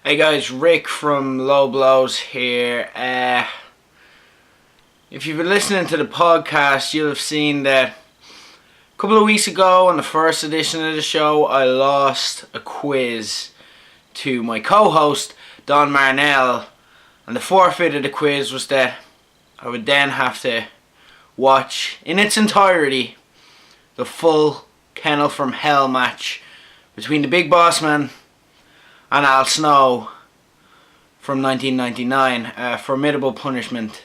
Hey guys, Rick from Low Blows here. If you've been listening to the podcast, you'll have seen that a couple of weeks ago on the first edition of the show, I lost a quiz to my co-host, Don Marnell, and the forfeit of the quiz was that I would then have to watch in its entirety the full Kennel From Hell match between the Big Bossman and Al Snow from 1999. Formidable punishment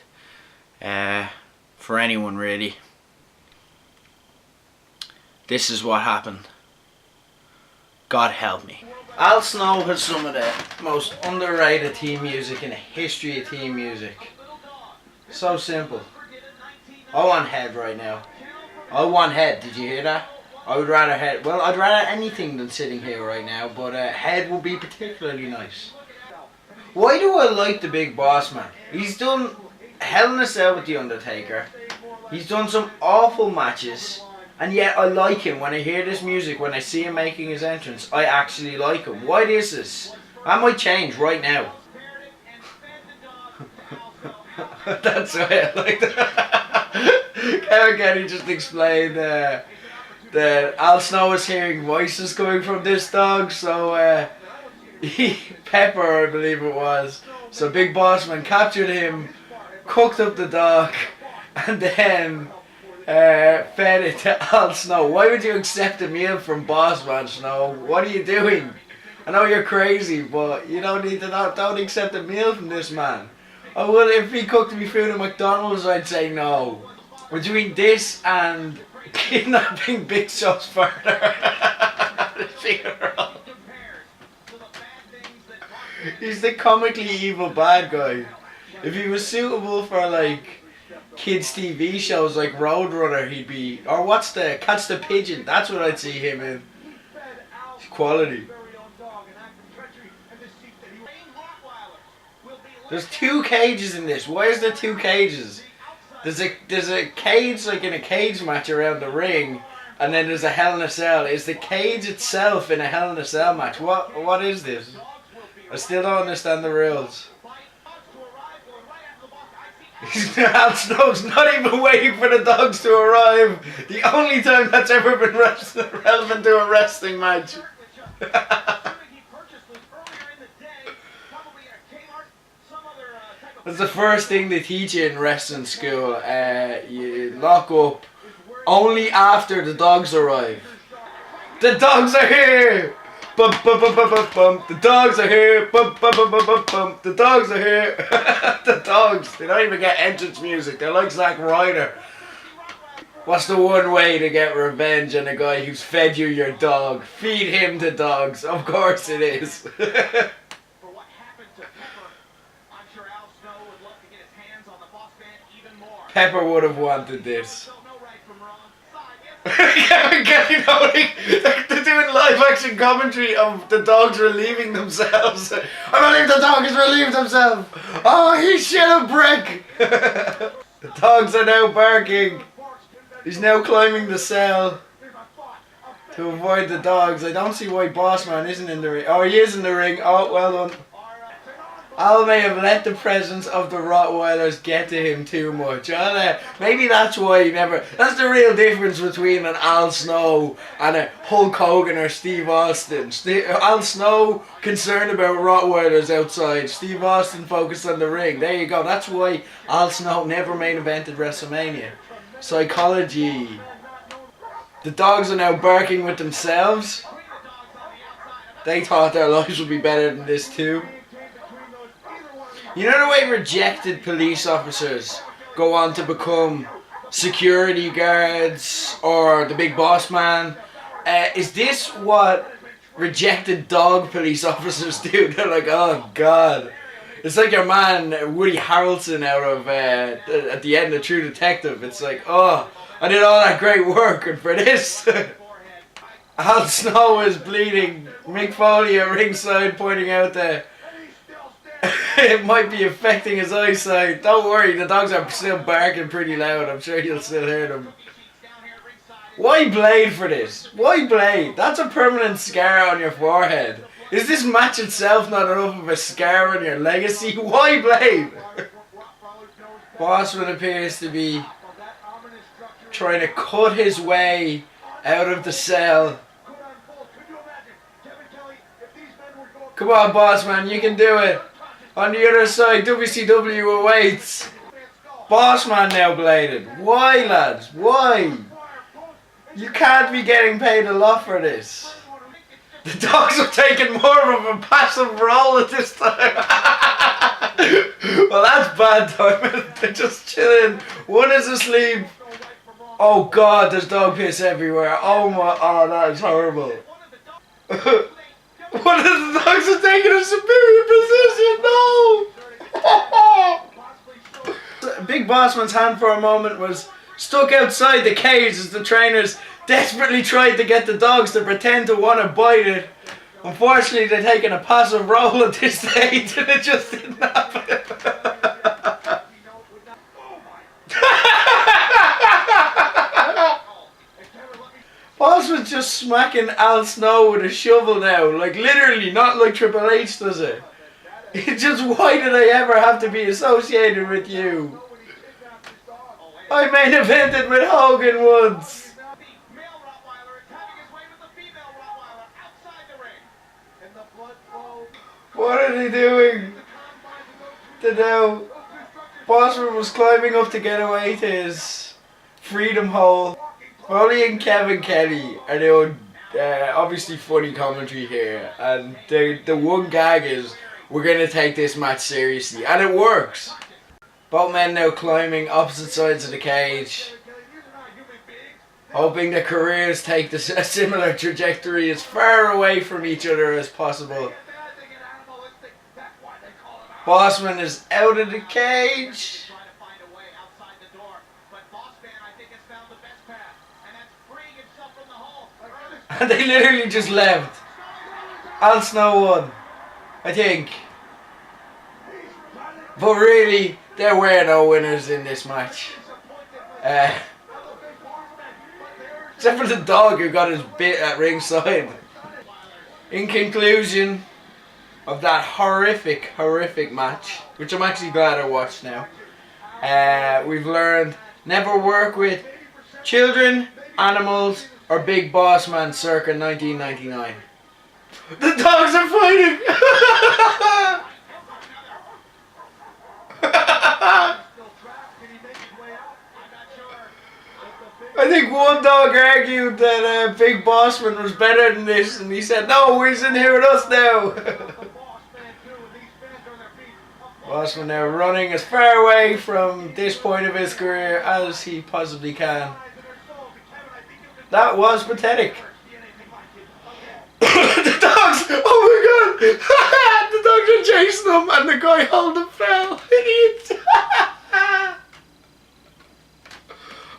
for anyone, really. This is what happened. God help me. Al Snow has some of the most underrated theme music in the history of theme music. So simple. I want head right now. I want head. Did you hear that? I would rather head. Well, I'd rather anything than sitting here right now, but head would be particularly nice. Why do I like the Big Bossman? He's done Hell in a Cell with The Undertaker. He's done some awful matches, and yet I like him. When I hear this music, when I see him making his entrance, I actually like him. Why is this? That might change right now. That's why I like that. Kevin Kenny just explained that Al Snow is hearing voices coming from this dog, so Pepper, I believe it was. So Big Bossman captured him, cooked up the dog, and then fed it to Al Snow. Why would you accept a meal from Bossman, Snow? What are you doing? I know you're crazy, but you don't need to don't accept a meal from this man. I would if he cooked me food at McDonald's. I'd say no. Between this and kidnapping Big Show's further. He's the comically evil bad guy. If he was suitable for like kids TV shows like Roadrunner, he'd be, or what's the Catch the Pigeon, that's what I'd see him in. It's quality. There's 2 cages in this. Why is there 2 cages? There's a cage like in a cage match around the ring, and then there's a Hell in a Cell. Is the cage itself in a Hell in a Cell match? What is this? I still don't understand the rules. Al Snow's not even waiting for the dogs to arrive. The only time that's ever been relevant to a wrestling match. That's the first thing they teach you in wrestling school. You lock up only after the dogs arrive. The dogs are here! Bum, bum, bum, bum, bum, bum. The dogs are here! Bum, bum, bum, bum, bum, bum. The dogs are here! The dogs! They don't even get entrance music. They're like Zack Ryder. What's the one way to get revenge on a guy who's fed you your dog? Feed him to dogs. Of course it is. Pepper would have wanted this. They're doing live action commentary of the dogs relieving themselves. I believe the dog has relieved himself. Oh, he shit a brick. The dogs are now barking. He's now climbing the cell to avoid the dogs. I don't see why Bossman isn't in the ring. Oh, he is in the ring. Oh, well done. Al may have let the presence of the Rottweilers get to him too much. Maybe that's why he never... That's the real difference between an Al Snow and a Hulk Hogan or Steve Austin. Al Snow concerned about Rottweilers outside. Steve Austin focused on the ring. There you go. That's why Al Snow never main evented WrestleMania. Psychology. The dogs are now barking with themselves. They thought their lives would be better than this too. You know the way rejected police officers go on to become security guards or the Big Boss Man? Is this what rejected dog police officers do? They're like, oh God. It's like your man Woody Harrelson out of at the end of True Detective. It's like, oh, I did all that great work and for this. Al Snow is bleeding. Mick Foley at ringside pointing out that it might be affecting his eyesight. Don't worry, the dogs are still barking pretty loud. I'm sure you'll still hear them. Why Blade for this? Why Blade? That's a permanent scar on your forehead. Is this match itself not enough of a scar on your legacy? Why Blade? Bossman appears to be trying to cut his way out of the cell. Come on, Bossman, you can do it. On the other side, WCW awaits. Bossman now bladed. Why, lads? Why? You can't be getting paid a lot for this. The dogs have taken more of a passive role at this time. Well, that's bad timing. They're just chilling. One is asleep. Oh God, there's dog piss everywhere. Oh my, oh that is horrible. One of the dogs are taking a superior position. No. Big Bossman's hand for a moment was stuck outside the cage as the trainers desperately tried to get the dogs to pretend to want to bite it. Unfortunately, they're taking a passive role at this stage and it just didn't happen. Bossman's just smacking Al Snow with a shovel now. Like literally, not like Triple H does it. It's just, why did I ever have to be associated with you? I main evented with Hogan once. What are they doing? Now, Bossman was climbing up to get away to his freedom hole. Foley and Kevin Kelly are doing obviously funny commentary here, and the one gag is, we're going to take this match seriously, and it works. Both men now climbing opposite sides of the cage, hoping their careers take a similar trajectory as far away from each other as possible. Bossman is out of the cage. And they literally just left. Al Snow won, I think. But really, there were no winners in this match. Except for the dog who got his bit at ringside. In conclusion of that horrific match, which I'm actually glad I watched now, we've learned never work with children, animals, or Big Bossman circa 1999. The dogs are fighting! I think one dog argued that Big Bossman was better than this, and he said, no, he's in here with us now. Bossman now running as far away from this point of his career as he possibly can. That was pathetic. The dogs! Oh my God! The dogs are chasing them, and the guy holding fell. Idiot!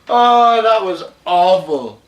Oh, that was awful.